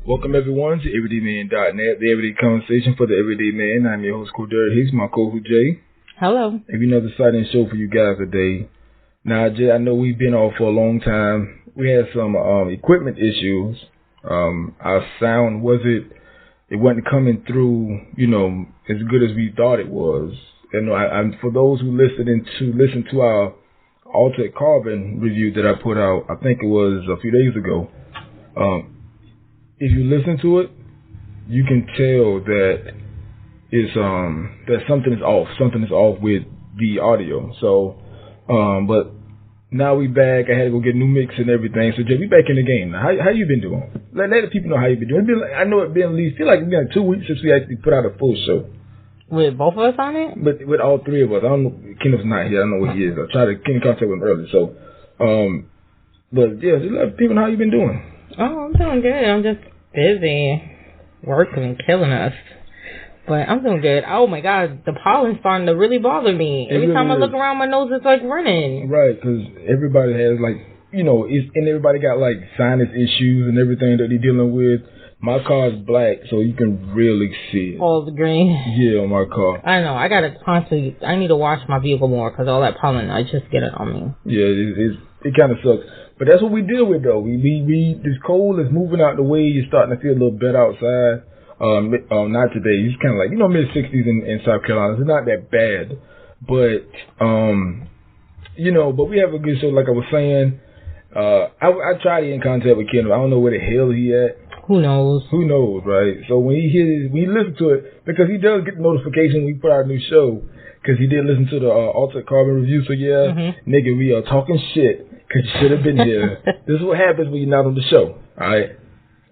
Welcome everyone to Everydayman.net, the everyday conversation for the everyday man. I'm your host, Cordell Hicks, my co-host Jay. Hello. Have another exciting show for you guys today. Now, Jay, I know we've been off for a long time. We had some equipment issues. Our sound wasn't coming through, as good as we thought it was. And for those who listen to our Altered Carbon review that I put out, I think it was a few days ago. If you listen to it, you can tell that that something is off. Something is off with the audio. So, but now we back. I had to go get a new mix and everything. So, Jay, we back in the game now. How you been doing? Let the people know how you been doing. I know it's been at least, feel like it's been like 2 weeks since we actually put out a full show. With both of us on it? But with all three of us. I don't know. Kenneth's not here. I don't know what he is. I tried to get in contact with him earlier. So, but yeah, just let people know how you been doing. Oh, I'm doing good. I'm just busy working, killing us. But I'm doing good. Oh my God, the pollen's starting to really bother me. Every time I look around, my nose is like running. Right, because everybody has and everybody got like sinus issues and everything that they're dealing with. My car's black, so you can really see it. Oh, the green. Yeah, on my car. I know. I need to wash my vehicle more because all that pollen, I just get it on me. Yeah, it kind of sucks. But that's what we deal with, though. This cold is moving out the way. You're starting to feel a little better outside. Not today. It's kind of like, mid-60s in South Carolina. It's not that bad. But, but we have a good show, like I was saying. I tried to get in contact with Ken. I don't know where the hell he at. Who knows? Who knows, right? So when he listens to it, because he does get the notification when we put out a new show, because he did listen to the Altered Carbon review. So, nigga, we are talking shit. Because you should have been here. This is what happens when you're not on the show. All right?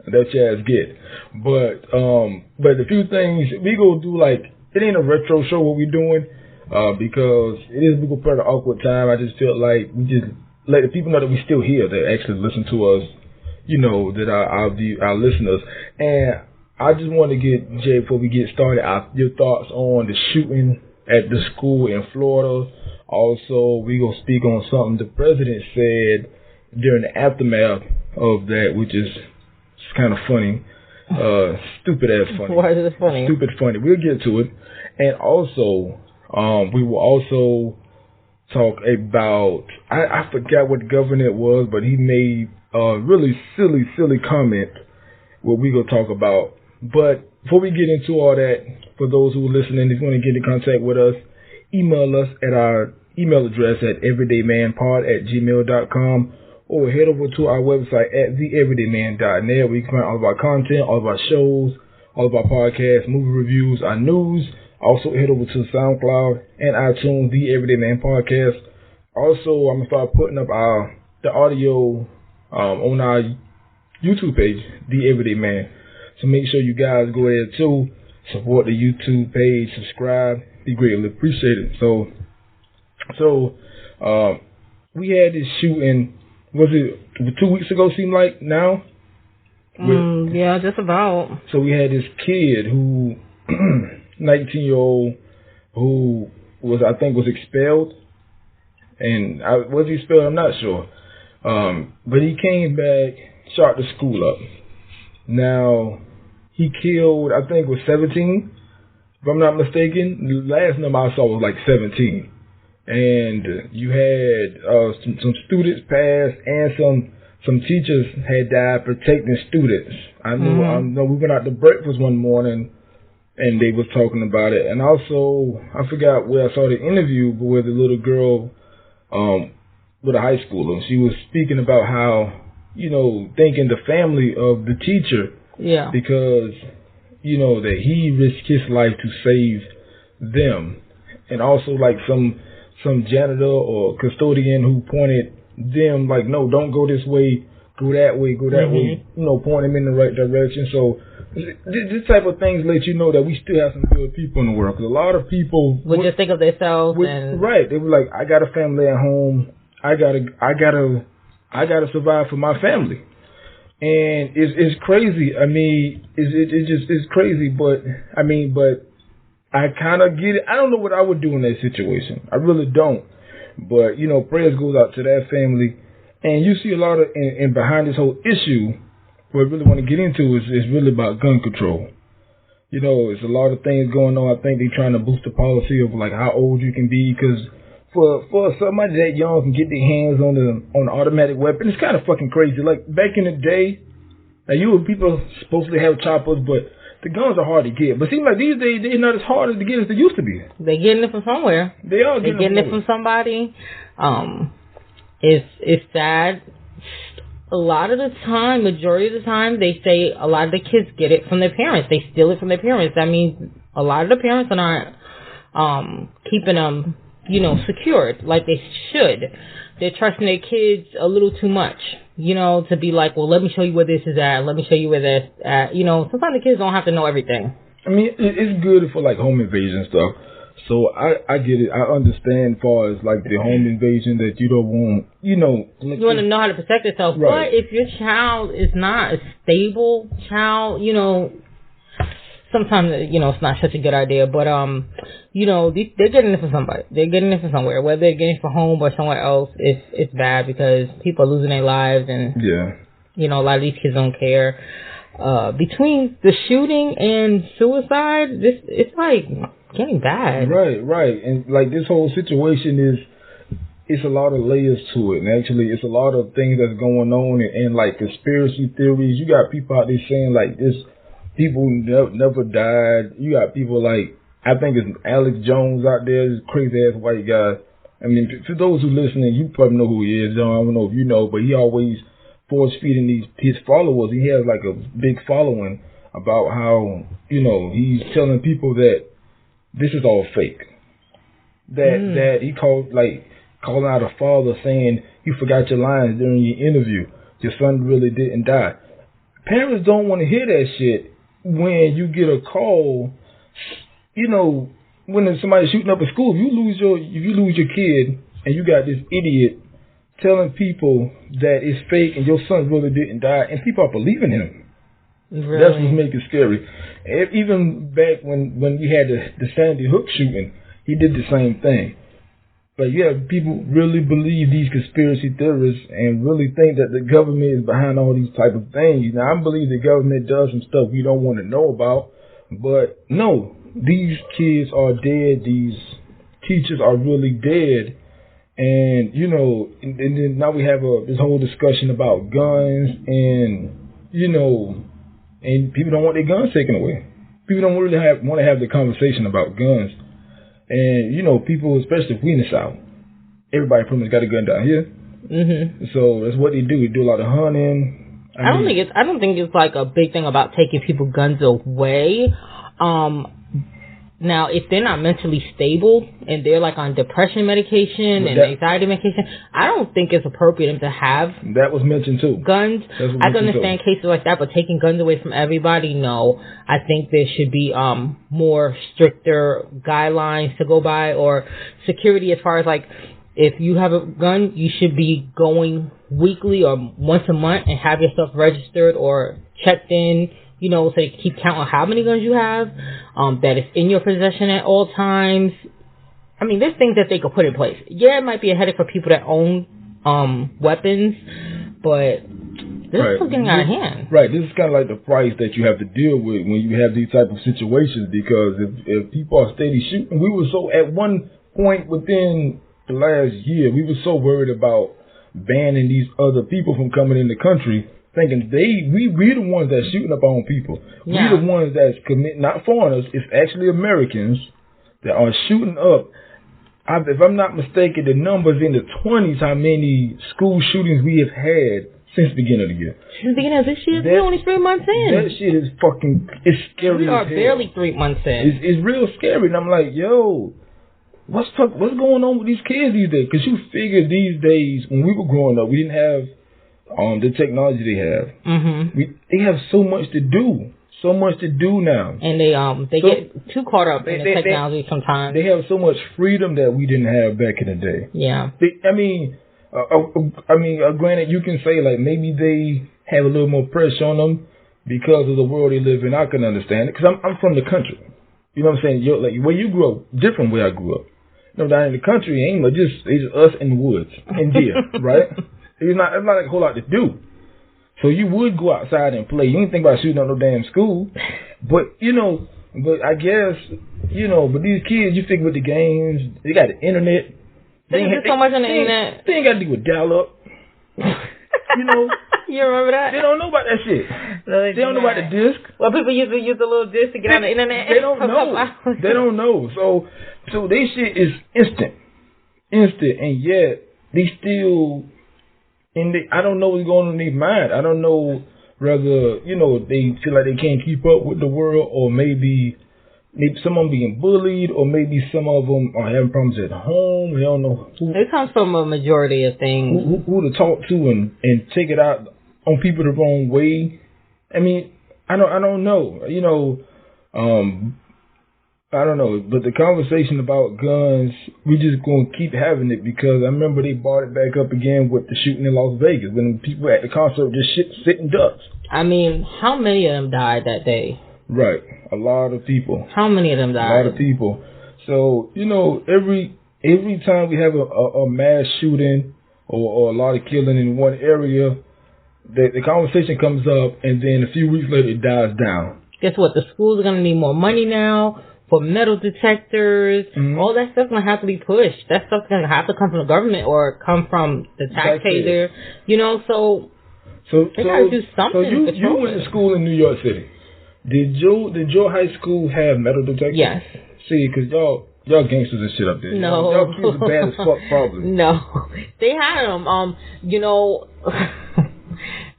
That's your ass get. But a few things, we go do it ain't a retro show what we're doing, because it is a little part of awkward time. I just feel like we just let the people know that we're still here, that actually listen to us, that our listeners. And I just want to get, Jay, before we get started, your thoughts on the shooting at the school in Florida. Also, we going to speak on something the president said during the aftermath of that, which is kind of funny. Stupid ass funny. Why is it funny? Stupid funny. We'll get to it. And also, we will also talk about, I forgot what governor it was, but he made a really silly comment, what we going to talk about. But before we get into all that, for those who are listening, if you want to get in contact with us, email us at our email address at everydaymanpod@gmail.com, or head over to our website at theeverydayman.net, where you can find all of our content, all of our shows, all of our podcasts, movie reviews, our news. Also head over to SoundCloud and iTunes, The Everydayman Podcast. Also, I'm going to start putting up the audio on our YouTube page, The Everydayman. So make sure you guys go there too. Support the YouTube page, subscribe. Be greatly appreciated. So we had this shooting, was it 2 weeks ago, seemed like now? Yeah, just about. So we had this kid who, 19-year-old, who was expelled. And was he expelled? I'm not sure. But he came back, shot the school up. Now, he killed, I think it was 17. If I'm not mistaken, the last number I saw was like 17. And you had some students pass, and some teachers had died protecting students. I know we went out to breakfast one morning, and they was talking about it. And also, I forgot where I saw the interview, but where the little girl with a high schooler, she was speaking about how, thanking the family of the teacher. Yeah. Because that he risked his life to save them. And also like some janitor or custodian who pointed them like, no, don't go this way, go that way, way, point them in the right direction. So this type of things let you know that we still have some good people in the world. Because a lot of people would just think of themselves right. They were like, I got a family at home. I gotta survive for my family. And it's crazy. I mean, it's crazy, but I kind of get it. I don't know what I would do in that situation. I really don't. But, prayers goes out to that family. And you see a lot of, and behind this whole issue, what I really want to get into is really about gun control. You know, it's a lot of things going on. I think they're trying to boost the policy of like how old you can be, because for somebody that young can get their hands on an automatic weapon, it's kind of fucking crazy. Like back in the day, people supposed to have choppers, but the guns are hard to get. But it seems like these days they're not as hard to get as they used to be. They're getting it from somewhere. They are getting it from somebody. It's sad. A lot of the time, majority of the time, they say a lot of the kids get it from their parents. They steal it from their parents. That means a lot of the parents are not keeping them, secured like they should. They're trusting their kids a little too much, to be like, well, let me show you where this is at. Let me show you where that's at. Sometimes the kids don't have to know everything. I mean, it's good for like home invasion stuff. So I get it. I understand as far as like the home invasion that you don't want, you want to know how to protect yourself. Right. But if your child is not a stable child, sometimes, it's not such a good idea. But, they're getting it from somebody. They're getting it from somewhere. Whether they're getting it from home or somewhere else, it's bad because people are losing their lives. And, a lot of these kids don't care. Between the shooting and suicide, it's like getting bad. Right. And like this whole situation it's a lot of layers to it. And actually, it's a lot of things that's going on and like conspiracy theories. You got people out there saying like this, people never died. You got people like, I think it's Alex Jones out there, this crazy ass white guy. I mean, for those who listening, you probably know who he is. I don't know if you know, but he always force feeding his followers. He has like a big following about how, he's telling people that this is all fake. That he calling out a father saying you forgot your lines during your interview. Your son really didn't die. Parents don't want to hear that shit when you get a call. When somebody's shooting up a school, if you lose your kid and you got this idiot telling people that it's fake and your son really didn't die, and people are believing him. Really? That's what's making it scary. Even back when we had the Sandy Hook shooting, he did the same thing. But people really believe these conspiracy theorists and really think that the government is behind all these type of things. Now, I believe the government does some stuff we don't want to know about, but no, these kids are dead. These teachers are really dead. And, and then now we have this whole discussion about guns and, and people don't want their guns taken away. People don't really want to have the conversation about guns. And, people, especially if we in the South, everybody pretty much got a gun down here. Mm-hmm. So that's what they do. They do a lot of hunting. I don't think it's like a big thing about taking people's guns away. Now, if they're not mentally stable and they're like on depression medication and anxiety medication, I don't think it's appropriate to have. That was mentioned too. Guns. I can understand cases like that, but taking guns away from everybody, no. I think there should be more stricter guidelines to go by, or security as far as like, if you have a gun, you should be going weekly or once a month and have yourself registered or checked in. So you keep count on how many guns you have, that is in your possession at all times. I mean, there's things that they could put in place. Yeah, it might be a headache for people that own weapons, but this is getting out of hand. Right, this is kind of like the price that you have to deal with when you have these type of situations, because if people are steady shooting, we were so, at one point within the last year, we were so worried about banning these other people from coming in the country, thinking we're the ones that's shooting up our own people. Yeah. We're the ones that's committing, not foreigners, it's actually Americans that are shooting up. If I'm not mistaken, the numbers in the 20s, how many school shootings we have had since the beginning of the year. Since the beginning of this year? We're only 3 months in. That shit is it's scary. We are barely 3 months in. It's real scary. And I'm like, yo, what's going on with these kids these days? Because you figure these days, when we were growing up, we didn't have the technology they have. Mm-hmm. They have so much to do. So much to do now. And they get too caught up in the technology sometimes. They have so much freedom that we didn't have back in the day. Yeah. Granted, you can say like maybe they have a little more pressure on them because of the world they live in. I can understand it because I'm from the country. You know what I'm saying? Like where you grew up, different where I grew up. Down in the country, ain't it's just us in the woods and deer, right? It's not like a whole lot to do. So you would go outside and play. You ain't think about shooting up no damn school. But, but I guess, but these kids, you think with the games, they got the internet. They do so much on the internet. They ain't got to do with dial-up. You remember that? They don't know about that shit. No, they don't know about the disc. Well, people used to use the little disc to get on the internet. They don't know. They don't know. So they shit is instant, and yet they still, I don't know what's going on in their mind. I don't know whether they feel like they can't keep up with the world, or maybe some of them being bullied, or maybe some of them are having problems at home. They don't know who. It comes from a majority of things. Who to talk to and take it out on people the wrong way. I mean, I don't know. I don't know. But the conversation about guns, we just gonna keep having it, because I remember they brought it back up again with the shooting in Las Vegas when people at the concert just sitting ducks. I mean, how many of them died that day? Right, a lot of people. How many of them died? A lot of people. So every time we have a mass shooting or a lot of killing in one area, the conversation comes up, and then a few weeks later it dies down. Guess what? The schools are going to need more money now for metal detectors. Mm-hmm. All that stuff's going to have to be pushed. That stuff's going to have to come from the government or come from the taxpayer. So they got to do something. So you went to school in New York City. Did your high school have metal detectors? Yes. See, because y'all gangsters and shit up there. No. Y'all kids are bad as fuck, probably. No. They had them.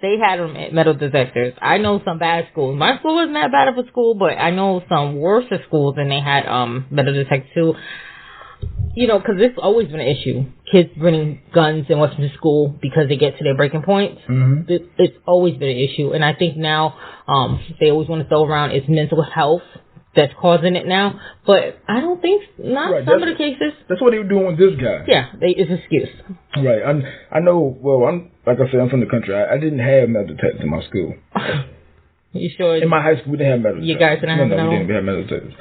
They had them at metal detectors. I know some bad schools. My school wasn't that bad of a school, but I know some worse schools, and they had metal detectors too. Because it's always been an issue. Kids bringing guns and weapons to school because they get to their breaking points. Mm-hmm. It's always been an issue. And I think now they always want to throw around it's mental health that's causing it now. But I don't think, some of the cases. That's what they were doing with this guy. Yeah, it's an excuse. Right. I know, like I said, I'm from the country. I didn't have metal detectors in my school. You sure? In my high school, we didn't have metal detectors. You guys didn't have metal? No, we didn't have metal detectors.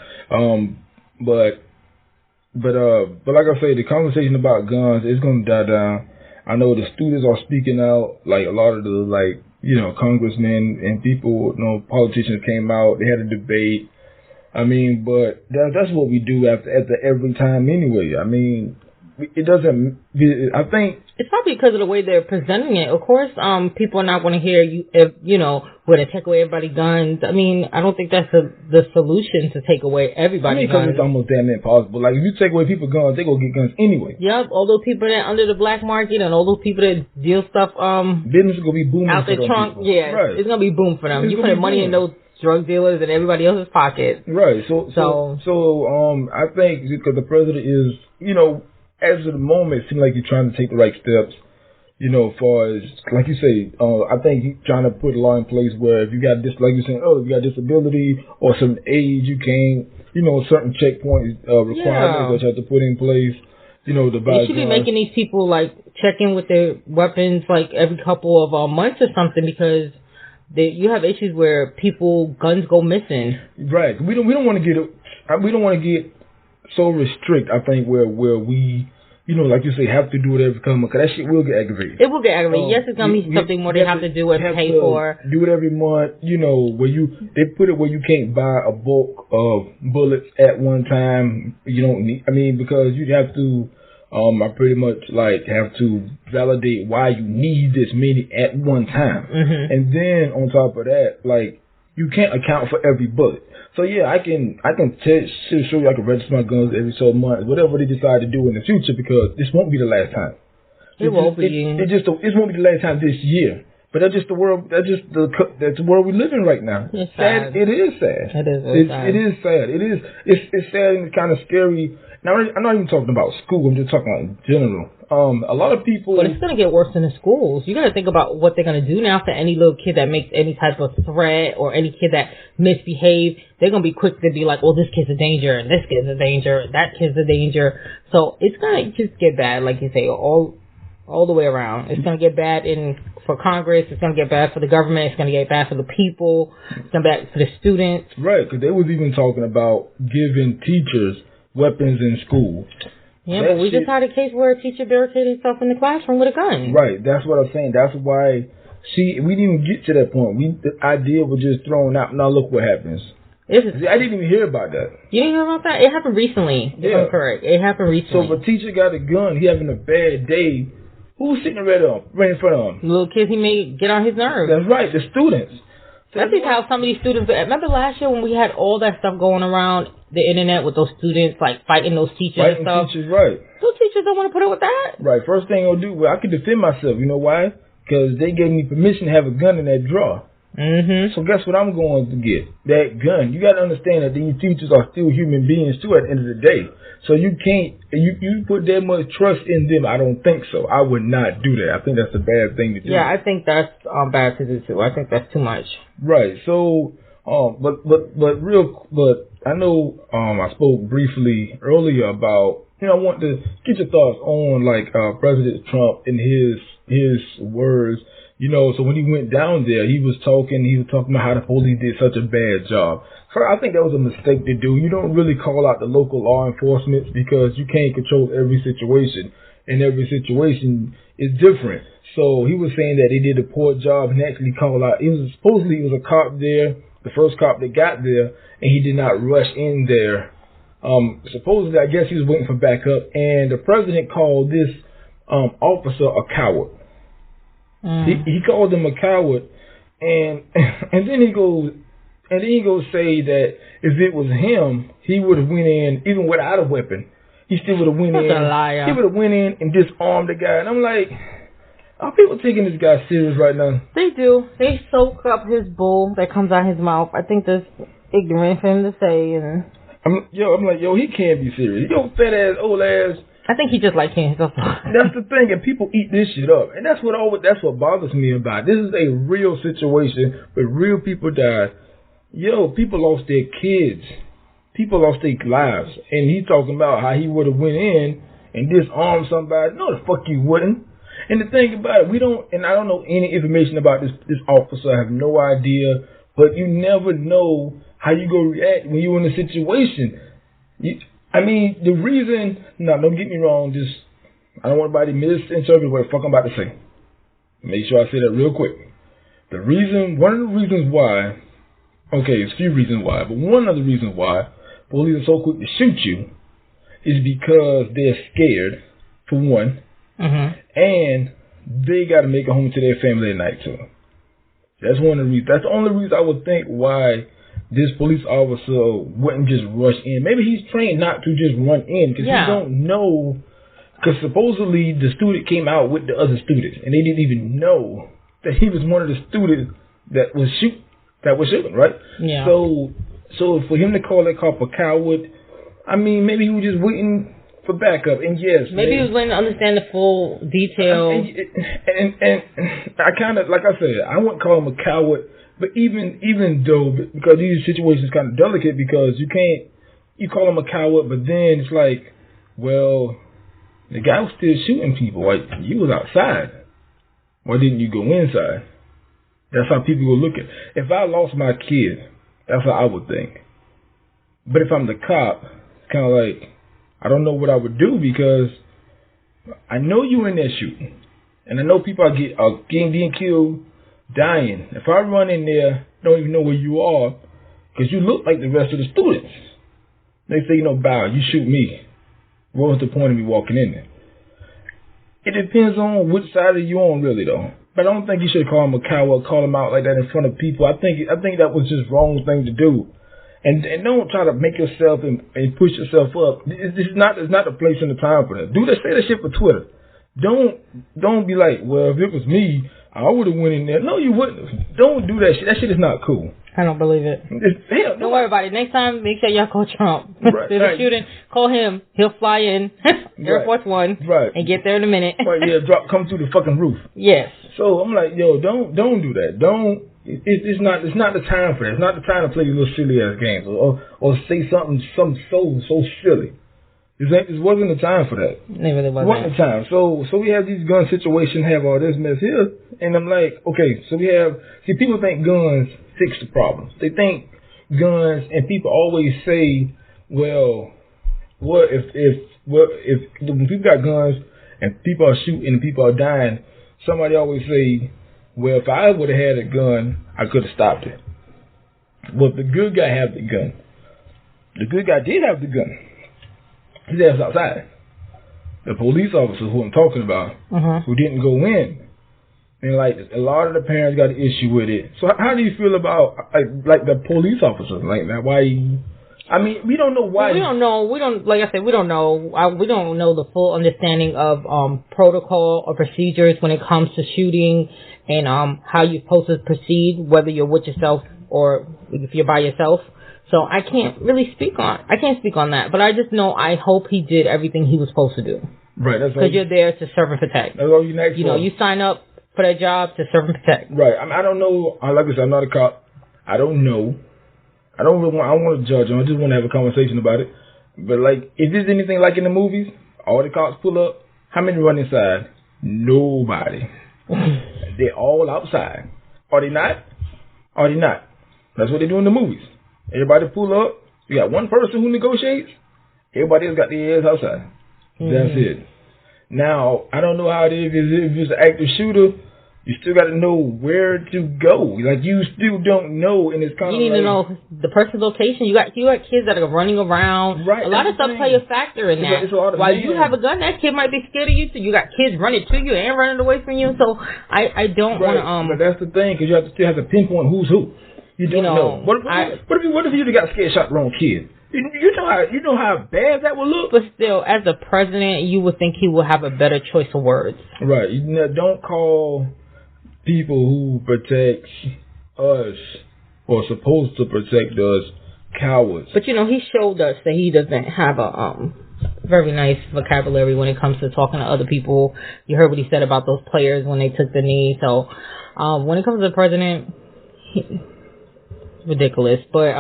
But like I say, the conversation about guns is going to die down. I know the students are speaking out, like a lot of the congressmen and people, politicians came out. They had a debate. I mean, but that's what we do after every time anyway. I mean, it doesn't. I think it's probably because of the way they're presenting it. Of course, people are not going to hear you. If we're going to take away everybody's guns. I mean, I don't think that's the solution to take away everybody's guns. Because it's almost damn impossible. Like if you take away people's guns, they gonna get guns anyway. Yep, all those people that under the black market and all those people that deal stuff. Business is gonna be booming out their trunk. People. Yeah, right. It's gonna be boom for them. You put money in those drug dealers and everybody else's pocket. Right. So I think because the president is, as of the moment, it seems like he's trying to take the right steps. As far as, like you say, I think he's trying to put a law in place where if you got like you're saying, if you got disability or some age, you can't, certain checkpoints, requirements that you have to put in place, to buy They should be making these people, check in with their weapons, every couple of months or something, because you have issues where guns go missing. Right. We don't want to get so restrict, I think, where we, like you say, have to do whatever comes, because that shit will get aggravated. It will get aggravated. Yes, it's going to be something more they have to do and pay for. Do it every month, where they put it where you can't buy a bulk of bullets at one time. You don't need, because you have to, I pretty much have to validate why you need this many at one time. Mm-hmm. And then on top of that, you can't account for every bullet. So yeah, I can show you I can register my guns every so month, whatever they decide to do in the future, because this won't be the last time. It won't be. It won't be the last time this year. But that's just the world. That's the world we live in right now. It's sad. It is sad. It is sad. It is sad. It's sad and kind of scary. Now I'm not even talking about school. I'm just talking about in general. A lot of people. But it's gonna get worse in the schools. You gotta think about what they're gonna do now for any little kid that makes any type of threat or any kid that misbehaves. They're gonna be quick to be like, "Well, this kid's a danger, and this kid's a danger, and that kid's a danger." So it's gonna just get bad, like you say, all the way around. It's gonna get bad for Congress. It's gonna get bad for the government. It's gonna get bad for the people. It's gonna get bad for the students. Right, because they was even talking about giving teachers weapons in school. Yeah, but we just had a case where a teacher barricaded himself in the classroom with a gun. Right, that's what I'm saying. That's why See, we didn't even get to that point. The idea was just thrown out. Now look what happens. I didn't even hear about that. You didn't hear about that? It happened recently. If I'm correct. It happened recently. So if a teacher got a gun, he having a bad day, who's sitting right in front of him? Little kids he may get on his nerves. That's right, the students. That's how some of these students... Remember last year when we had all that stuff going around the internet with those students, like, fighting those teachers and stuff? Teachers, right. Those teachers don't want to put up with that. Right, first thing I'll do, I can defend myself. You know why? Because they gave me permission to have a gun in that drawer. Mm-hmm. So guess what I'm going to get? That gun. You got to understand that these teachers are still human beings too at the end of the day. So you can't, you put that much trust in them. I don't think so. I would not do that. I think that's a bad thing to do. Yeah, I think that's bad to do too. I think that's too much. Right. So, but I know, I spoke briefly earlier about, I want to get your thoughts on like, President Trump and his words. So when he went down there, he was talking about how the police did such a bad job. So I think that was a mistake to do. You don't really call out the local law enforcement because you can't control every situation, and every situation is different. So he was saying that they did a poor job and actually called out. Supposedly it was a cop there, the first cop that got there, and he did not rush in there. Supposedly, I guess he was waiting for backup, and the president called this officer a coward. He called him a coward, and then he goes say that if it was him, he would have went in even without a weapon. He still would have went in. That's a liar. He would have went in and disarmed the guy. And I'm like, are people taking this guy serious right now? They do. They soak up his bull that comes out his mouth. I think that's ignorant for him to say. And I'm like, he can't be serious. Fat ass, old ass. I think he just like him. That's the thing, and people eat this shit up, and that's what bothers me about it. This is a real situation where real people died. People lost their kids, people lost their lives, and he's talking about how he would have went in and disarmed somebody. No, the fuck you wouldn't. And the thing about it, I don't know any information about this officer. I have no idea, but you never know how you go react when you're in a situation. The reason, don't get me wrong, I don't want anybody to misinterpret what the fuck I'm about to say. Make sure I say that real quick. One of the reasons why, it's a few reasons why, but one of the reasons why police are so quick to shoot you is because they're scared, for one, and they got to make it home to their family at night, too. That's one of the reasons. That's the only reason I would think why this police officer wouldn't just rush in. Maybe he's trained not to just run in because he don't know. Because supposedly the student came out with the other students, and they didn't even know that he was one of the students that was shooting, right? Yeah. So for him to call that cop a coward, maybe he was just waiting for backup. And yes, maybe he was waiting to understand the full detail. And I kind of, like I said, I wouldn't call him a coward. But even though, because these situations kind of delicate, because you call him a coward, but then it's like, well, the guy was still shooting people. Like, you was outside. Why didn't you go inside? That's how people will look at it. If I lost my kid, that's how I would think. But if I'm the cop, it's kind of like, I don't know what I would do because I know you in there shooting. And I know people are getting killed, dying. If I run in there, don't even know where you are, because you look like the rest of the students. They say, bow, you shoot me. What was the point of me walking in there? It depends on which side are you on, really, though. But I don't think you should call him a coward, call him out like that in front of people. I think that was just wrong thing to do. And don't try to make yourself and push yourself up. It's not the place and the time for that. Say that shit for Twitter. Don't be like, well, if it was me, I would have went in there. No, you wouldn't. Don't do that shit. That shit is not cool. I don't believe it. Don't worry about it. Next time, make sure y'all call Trump. Right. There's a shooting. Call him. He'll fly in Air Force One and get there in a minute. Right, come through the fucking roof. Yes. So I'm like, don't do that. It's not the time for that. It's not the time to play these little silly ass games or say something so silly. It wasn't the time for that. It really wasn't. It wasn't the time. So we have these gun situations, have all this mess here, and I'm like, okay, so people think guns fix the problems. They think guns, and people always say, well, what if when people got guns and people are shooting and people are dying, somebody always say, well, if I would have had a gun, I could have stopped it. But the good guy had the gun. The good guy did have the gun. His ass was outside. The police officers who I'm talking about, who didn't go in, and like a lot of the parents got an issue with it. So how do you feel about like the police officers? Like that? Why? I mean, we don't know why. We don't know. We don't, like I said, we don't know. We don't know the full understanding of protocol or procedures when it comes to shooting and how you're supposed to proceed, whether you're with yourself or if you're by yourself. So I can't speak on that. But I just know I hope he did everything he was supposed to do. Right. That's because you're there to serve and protect. That's all you next. You know, you sign up for that job to serve and protect. Right. I mean, I don't know. Like I said, I'm not a cop. I don't know. I don't want to judge him. I just want to have a conversation about it. But like, if there's anything like in the movies, all the cops pull up. How many run inside? Nobody. They're all outside. Are they not? Are they not? That's what they do in the movies. Everybody pull up. You got one person who negotiates. Everybody else got their ass outside. That's it. Now, I don't know how it is. If it's an active shooter, you still got to know where to go. Like, you still don't know, and it's kind of you need to know the person's location. You got kids that are running around. Right. A lot of stuff play a factor in that. While you have a gun, that kid might be scared of you. So you got kids running to you and running away from you. So I don't want to. But that's the thing, because you still have to pinpoint who's who. You don't know. What if you got scared, shot the wrong kid? You know how bad that would look. But still, as the president, you would think he would have a better choice of words. Right. Don't call people who protect us or supposed to protect us cowards. But he showed us that he doesn't have a very nice vocabulary when it comes to talking to other people. You heard what he said about those players when they took the knee. So when it comes to the president, ridiculous. But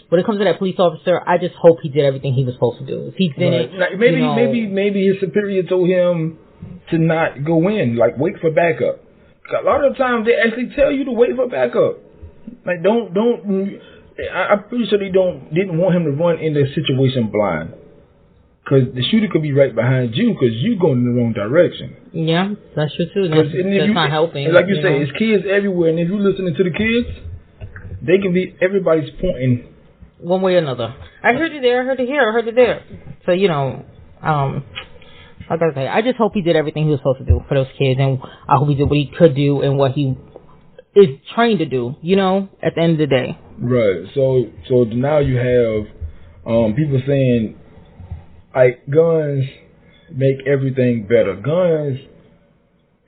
when it comes to that police officer, I just hope he did everything he was supposed to do. If he didn't, maybe his superior told him to not go in, like wait for backup. A lot of the times they actually tell you to wait for backup. Like don't. I'm pretty sure they didn't want him to run in the situation blind, because the shooter could be right behind you because you going in the wrong direction. Yeah, that's true too. That's not helping. And like you say, it's kids everywhere, and if you're listening to the kids, they can be everybody's pointing one way or another. I heard you there. I heard it here. I heard it there. So like I say, I just hope he did everything he was supposed to do for those kids, and I hope he did what he could do and what he is trained to do, at the end of the day. Right. So now you have people saying, like, guns make everything better. Guns,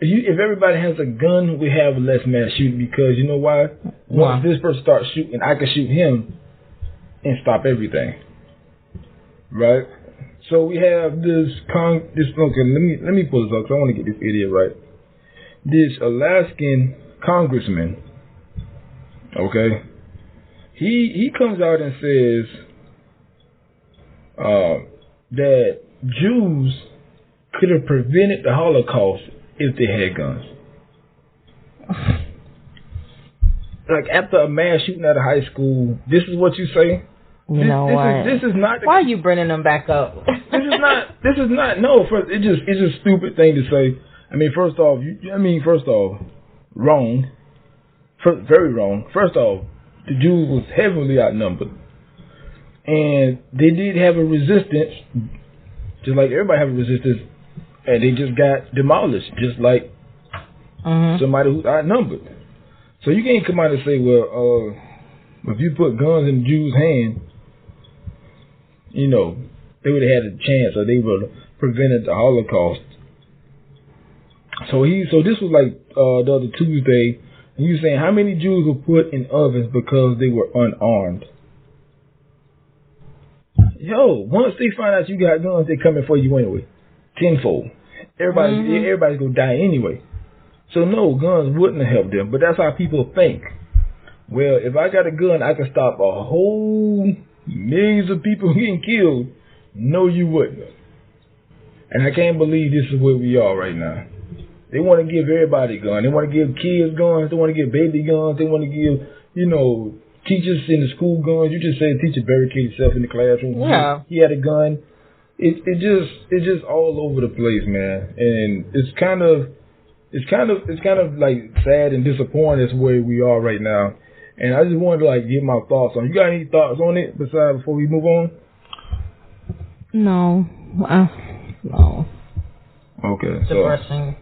if everybody has a gun, we have less mass shooting, because you know why? Once this person starts shooting, I can shoot him and stop everything. Right? So we have this okay, let me pull this up because I want to get this idiot right. This Alaskan congressman, okay, he comes out and says that Jews could have prevented the Holocaust if they had guns. Like, after a mass shooting at a high school, this is what you say? This is not. Why are you bringing them back up? This is not. No, it's a stupid thing to say. I mean, first off, wrong. Very wrong. First off, the Jews was heavily outnumbered, and they did have a resistance, just like everybody have a resistance, and they just got demolished, just like somebody who's outnumbered. So you can't come out and say, well, if you put guns in the Jews' hand, they would have had a chance, or they would have prevented the Holocaust. So this was like the other Tuesday, and he was saying how many Jews were put in ovens because they were unarmed. Once they find out you got guns, they coming for you anyway, tenfold. Everybody's gonna die anyway. So no, guns wouldn't have helped them, but that's how people think. Well, if I got a gun, I can stop a whole millions of people getting killed. No, you wouldn't. And I can't believe this is where we are right now. They want to give everybody guns. They want to give kids guns. They want to give baby guns. They want to give, teachers in the school guns. You just said teacher barricaded himself in the classroom. Yeah. He had a gun. It's just all over the place, man. And it's kind of it's kind of like sad and disappointing. That's where we are right now. And I just wanted to like get my thoughts on. You got any thoughts on it besides before we move on? No. No. Okay. Depressing.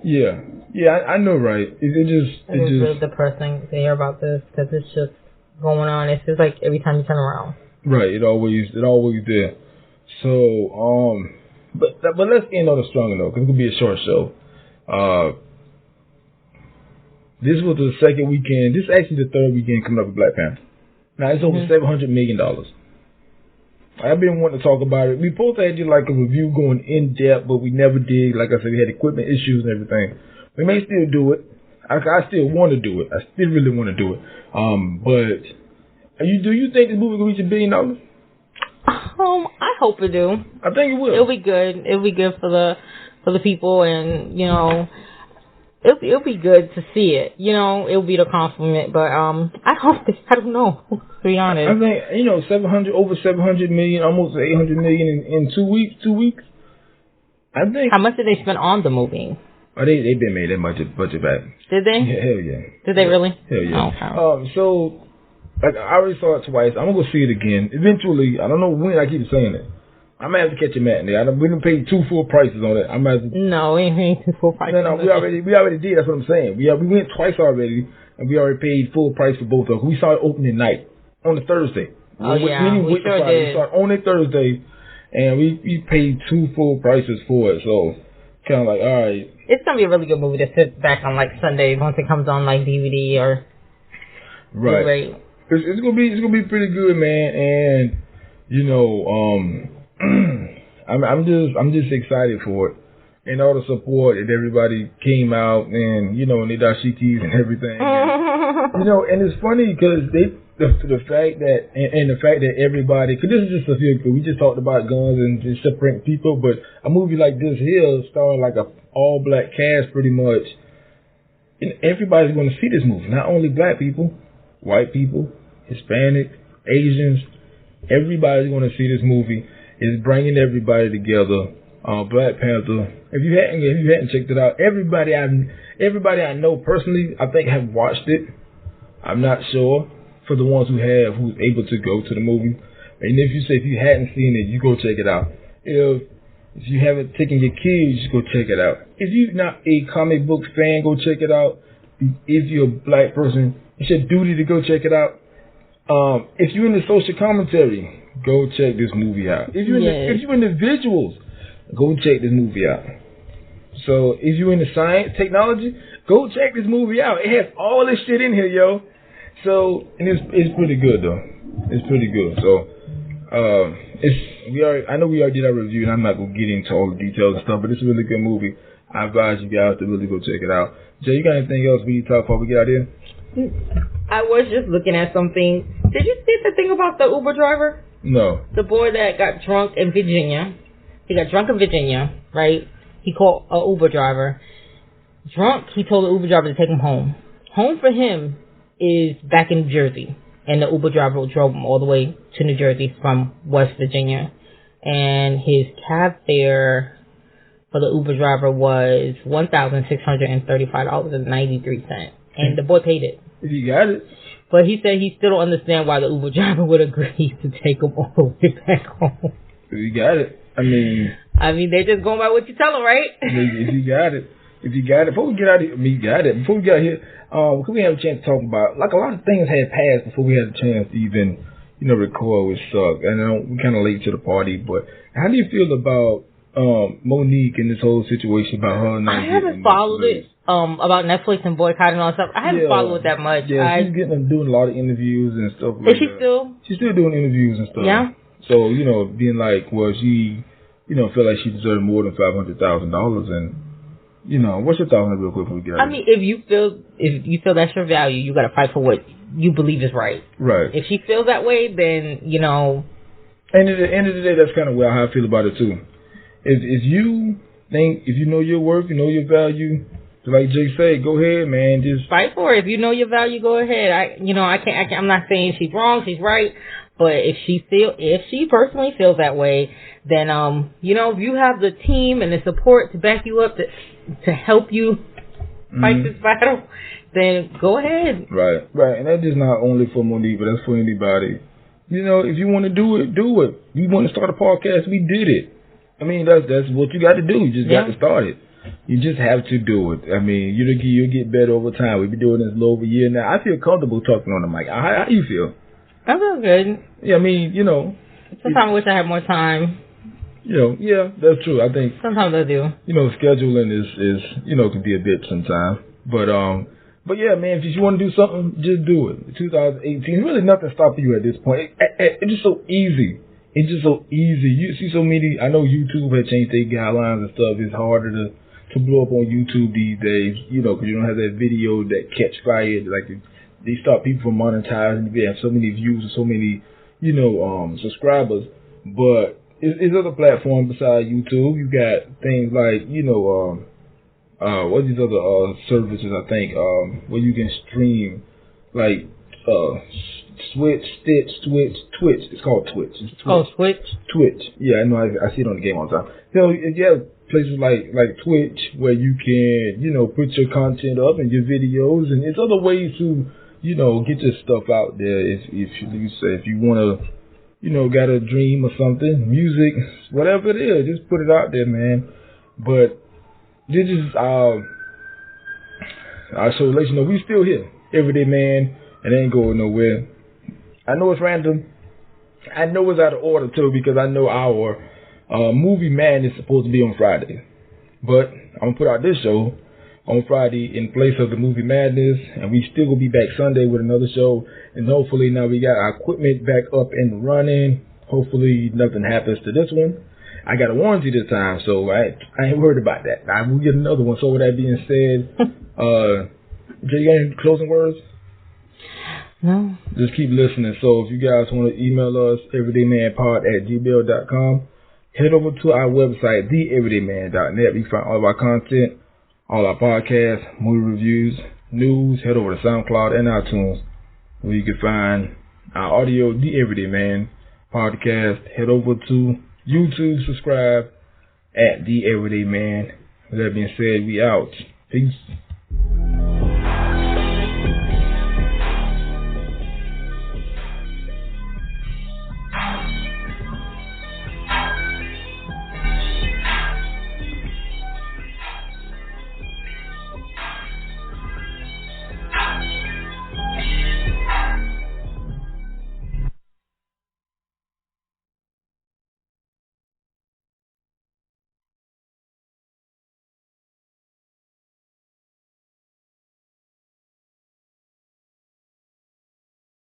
Yeah. Yeah, I know, right? It just really depressing to hear about this because it's just going on. It's just like every time you turn around. Right. It always there. So but let's end on a stronger note because it's gonna be a short show. This was the second weekend. This is actually the third weekend coming up with Black Panther. Now it's over $700 million. I've been wanting to talk about it. We both had like a review going in depth, but we never did. Like I said, we had equipment issues and everything. We may still do it. I still want to do it. I still really want to do it. But do you think this movie will reach $1 billion? I hope it do. I think it will. It'll be good. It'll be good for the people, and you know, it'll be good to see it. You know, it'll be the compliment. But I hope I don't know. To be honest, I think over 700 million, almost 800 million in 2 weeks. 2 weeks. I think. How much did they spend on the movie? Oh, they've been made that much budget back. Did they? Yeah, hell yeah. Did they really? Hell yeah. Oh, okay. So, like, I already saw it twice. I'm gonna go see it again. Eventually, I don't know when. I keep saying it. I might have to catch a matinee. We didn't pay 2 full prices on it. I might have to. No, we ain't 2 full prices. No, we already did. That's what I'm saying. We went twice already, and we already paid full price for both of them. We saw it opening night on the Thursday. Oh yeah, we sure did. We saw it on a Thursday, and we paid 2 full prices for it. So, kind of like, all right. It's gonna be a really good movie to sit back on like Sundays once it comes on like DVD or right. It's gonna be pretty good, man. And you know, I'm just excited for it, and all the support that everybody came out and you know, and the dashikis and everything. And, you know, and it's funny because the fact that everybody, because this is just a few, we just talked about guns and just separating people, but a movie like this here starring like a all black cast pretty much, and everybody's going to see this movie. Not only black people, white people, Hispanic, Asians, everybody's going to see this movie. It's bringing everybody together. Black Panther. If you hadn't checked it out, everybody I know personally, I think have watched it. I'm not sure. For the ones who's able to go to the movie. And if you hadn't seen it, you go check it out. If you haven't taken your kids, just go check it out. If you're not a comic book fan, go check it out. If you're a black person, it's your duty to go check it out. If you're into social commentary, go check this movie out. If you're into visuals, go check this movie out. So if you're into science, technology, go check this movie out. It has all this shit in here, yo. So, and it's pretty good though. It's pretty good. So, I know we already did our review, and I'm not gonna get into all the details and stuff, but it's a really good movie. I advise you guys to really go check it out. Jay, you got anything else we need to talk before we get out here? I was just looking at something. Did you see the thing about the Uber driver? No. The boy that got drunk in Virginia. He got drunk in Virginia, right? He called an Uber driver. Drunk, he told the Uber driver to take him home. Home for him is back in New Jersey, and the Uber driver drove him all the way to New Jersey from West Virginia, and his cab fare for the Uber driver was $1,635.93, and the boy paid it. He got it. But he said he still don't understand why the Uber driver would agree to take him all the way back home. He got it. I mean, they're just going by what you tell them, right? If you got it. Before we get out of here, before we get out here, could we have a chance to talk about, like, a lot of things had passed before we had a chance to even, record, which sucked. And we kind of late to the party, but how do you feel about Monique and this whole situation about her not I haven't followed it, about Netflix and boycotting and all that stuff. I haven't followed it that much. Yeah, she's doing a lot of interviews and stuff like that. Is she still? She's still doing interviews and stuff. Yeah. So, being like, well, she, feel like she deserved more than $500,000 and, what's your thoughts on it real quick before we get out? If you feel that's your value, you got to fight for what you believe is right. Right. If she feels that way, then, And at the end of the day, that's kind of how I feel about it, too. If you think, if you know your worth, you know your value, like Jay said, go ahead, man. Just fight for it. If you know your value, go ahead. I'm not saying she's wrong, she's right. But if she personally feels that way, then, if you have the team and the support to back you up, to help you fight this battle, then go ahead. Right. And that's just not only for Monique, but that's for anybody. You know, if you want to do it, do it. You want to start a podcast, we did it. I mean, that's what you got to do. You just got to start it. You just have to do it. I mean, you'll get better over time. We've been doing this a little over a year now. I feel comfortable talking on the mic. How do you feel? I feel good. Yeah, I mean, you know. Sometimes I wish I had more time. You know, yeah, that's true. I think sometimes I do. You know, scheduling is can be a bit sometimes. But yeah, man, if you want to do something, just do it. 2018, really nothing stopping you at this point. It's just so easy. It's just so easy. You see so many. I know YouTube had changed their guidelines and stuff. It's harder to blow up on YouTube these days. You know, because you don't have that video that catch fire. Like they stop people from monetizing. They have so many views and so many subscribers, but. It's other platforms besides YouTube. You got things like, what's these other services, I think, where you can stream, like, Twitch. It's called Twitch. Twitch? Twitch. Yeah, I know. I see it on the game all the time. You know, you have places like Twitch where you can, put your content up and your videos, and it's other ways to, get your stuff out there. If you want to, got a dream or something, music, whatever it is, just put it out there, man. But this is our show. Let you know we still here. Everyday Man, it ain't going nowhere. I know it's random. I know it's out of order too, because I know our movie man is supposed to be on Friday. But I'm gonna put out this show on Friday in place of the movie madness, and we still will be back Sunday with another show. And hopefully now we got our equipment back up and running. Hopefully nothing happens to this one. I got a warranty this time, so I ain't worried about that. I will get another one. So with that being said, Jay, you got any closing words? No. Just keep listening. So if you guys want to email us, everydaymanpod@gmail.com, head over to our website, theeverydayman.net. You can find all of our content, all our podcasts, movie reviews, news. Head over to SoundCloud and iTunes, where you can find our audio, The Everyday Man podcast. Head over to YouTube, subscribe at The Everyday Man. With that being said, we out. Peace.